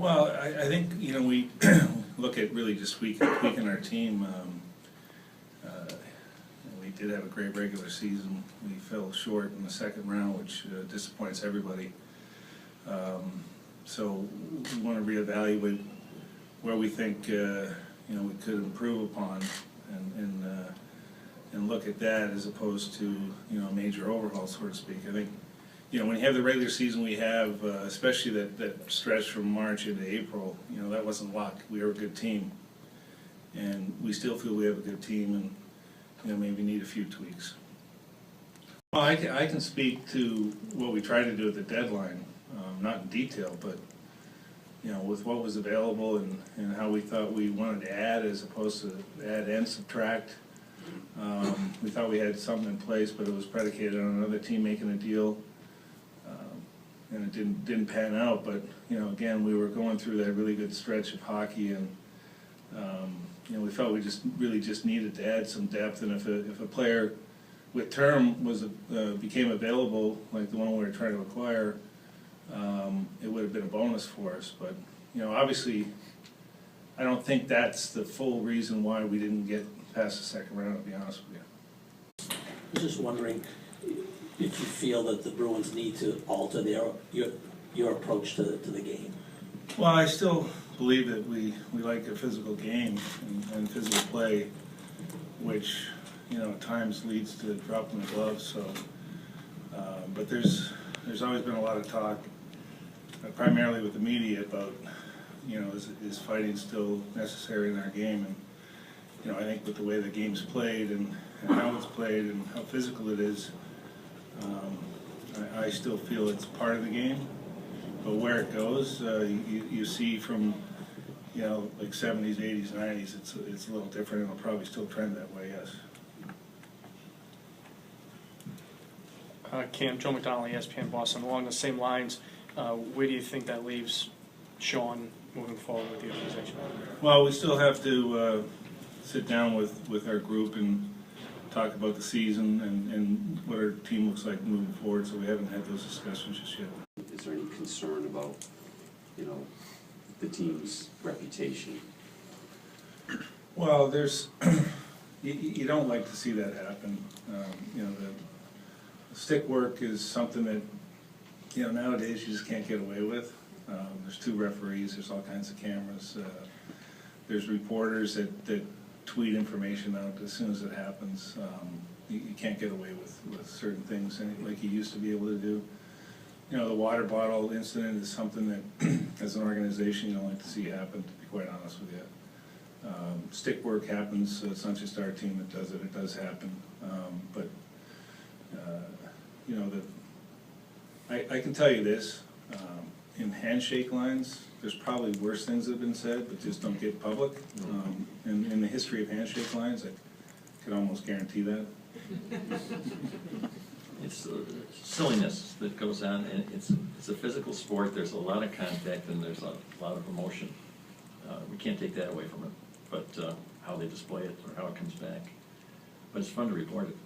Well, I think, you know, we look at really just tweaking our team. We did have a great regular season. We fell short in the second round, which disappoints everybody. So we want to reevaluate where we think you know, we could improve upon, and look at that as opposed to, you know, a major overhaul, so to speak. I think, you know, when you have the regular season we have, especially that stretch from March into April, you know, that wasn't luck. We were a good team, and we still feel we have a good team, and, you know, maybe need a few tweaks. Well, I can speak to what we tried to do at the deadline, not in detail, but, you know, with what was available and how we thought we wanted to add as opposed to add and subtract. We thought we had something in place, but it was predicated on another team making a deal, and it didn't pan out. But, you know, again, we were going through that really good stretch of hockey, and you know, we felt we really needed to add some depth. And if a player with term became available, like the one we were trying to acquire, it would have been a bonus for us. But, you know, obviously, I don't think that's the full reason why we didn't get past the second round, to be honest with you. I was just wondering if you feel that the Bruins need to alter your approach to the game. Well, I still believe that we like a physical game and physical play, which, you know, at times leads to dropping the gloves. So, but there's always been a lot of talk, primarily with the media, about, you know, is fighting still necessary in our game? And, you know, I think with the way the game's played and how it's played and how physical it is, I still feel it's part of the game. But where it goes, you see from, you know, like 70s, 80s, 90s, it's a little different, and it'll probably still trend that way, yes. Cam, Joe McDonald, ESPN Boston. Along the same lines, where do you think that leaves Sean moving forward with the organization? Well, we still have to sit down with our group and talk about the season and what our team looks like moving forward, so we haven't had those discussions just yet. Is there any concern about, you know, the team's reputation? Well, there's you don't like to see that happen. You know, the stick work is something that, you know, nowadays you just can't get away with. There's 2 referees, there's all kinds of cameras, there's reporters that tweet information out as soon as it happens. You can't get away with certain things like you used to be able to do. You know, the water bottle incident is something that, as an organization, you don't like to see happen, to be quite honest with you. Stick work happens, so it's not just our team that does it, it does happen. But, you know, I can tell you this, in handshake lines, there's probably worse things that have been said, but just don't get public. And in the history of handshake lines, I could almost guarantee that. It's silliness that goes on, and it's a physical sport. There's a lot of contact, and there's a lot of emotion. We can't take that away from it, but how they display it or how it comes back. But it's fun to report it.